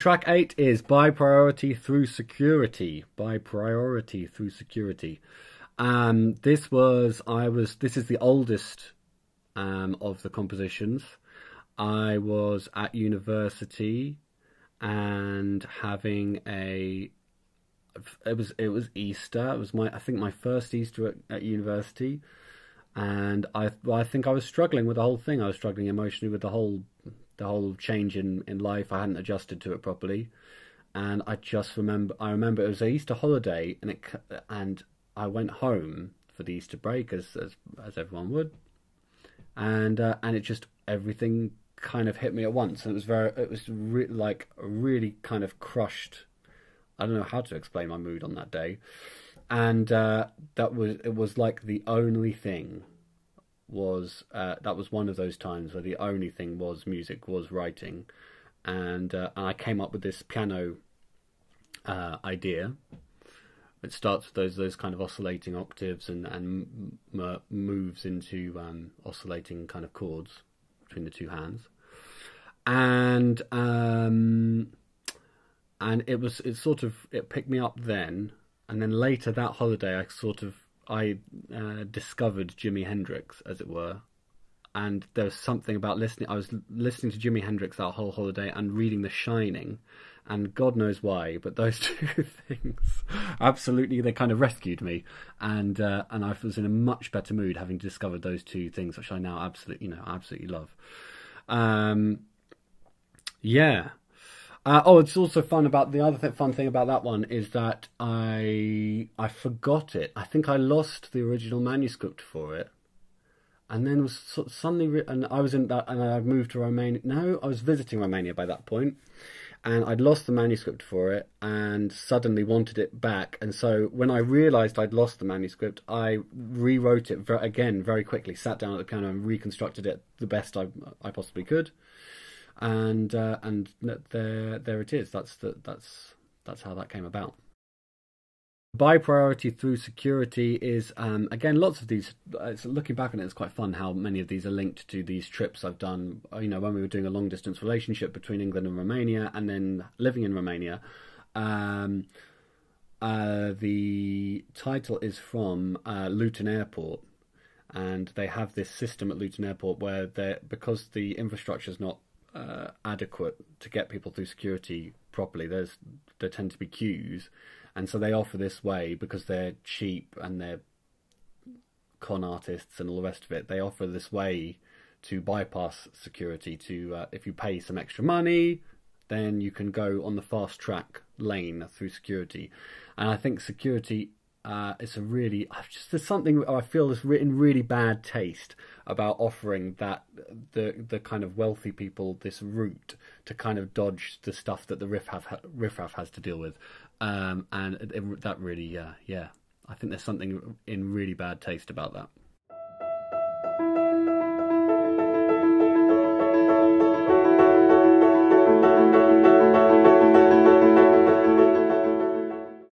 Track 8 is By Priority Through Security. By Priority Through Security. This is the oldest of the compositions. I was at university and having it was Easter. It was I think my first Easter at university, and I think I was struggling with the whole thing. I was struggling emotionally with the whole change in life. I hadn't adjusted to it properly, and I remember it was an Easter holiday, and I went home for the Easter break as everyone would, and it just, everything kind of hit me at once, and it was really kind of crushed. I don't know how to explain my mood on that day, and it was like the only thing was that was one of those times where the only thing was music, was writing, and I came up with this piano idea. It starts with those kind of oscillating octaves and moves into oscillating kind of chords between the two hands, and it picked me up then, and then later that holiday I discovered Jimi Hendrix, as it were, and there was something about listening. I was listening to Jimi Hendrix that whole holiday and reading The Shining, and God knows why, but those two things absolutely, they kind of rescued me, and I was in a much better mood having discovered those two things, which I now absolutely love. Yeah. It's also fun about the other fun thing about that one is that I forgot it. I think I lost the original manuscript for it, and then was suddenly and I was in that, and I moved to Romania. No, I was visiting Romania by that point, and I'd lost the manuscript for it, and suddenly wanted it back. And so when I realised I'd lost the manuscript, I rewrote it again very quickly. Sat down at the piano and reconstructed it the best I possibly could. And there it is. That's how that came about. By Priority Through Security is again, lots of these. Looking back on it, it's quite fun how many of these are linked to these trips I've done. When we were doing a long distance relationship between England and Romania, and then living in Romania. The title is from Luton Airport, and they have this system at Luton Airport where because the infrastructure is not adequate to get people through security properly, there tend to be queues, and so they offer this way because they're cheap and they're con artists and all the rest of it. They offer this way to bypass security. If you pay some extra money, then you can go on the fast track lane through security. And I think security there's something I feel is in really bad taste about offering that the kind of wealthy people this route to kind of dodge the stuff that the riffraff has to deal with, that really, I think there's something in really bad taste about that.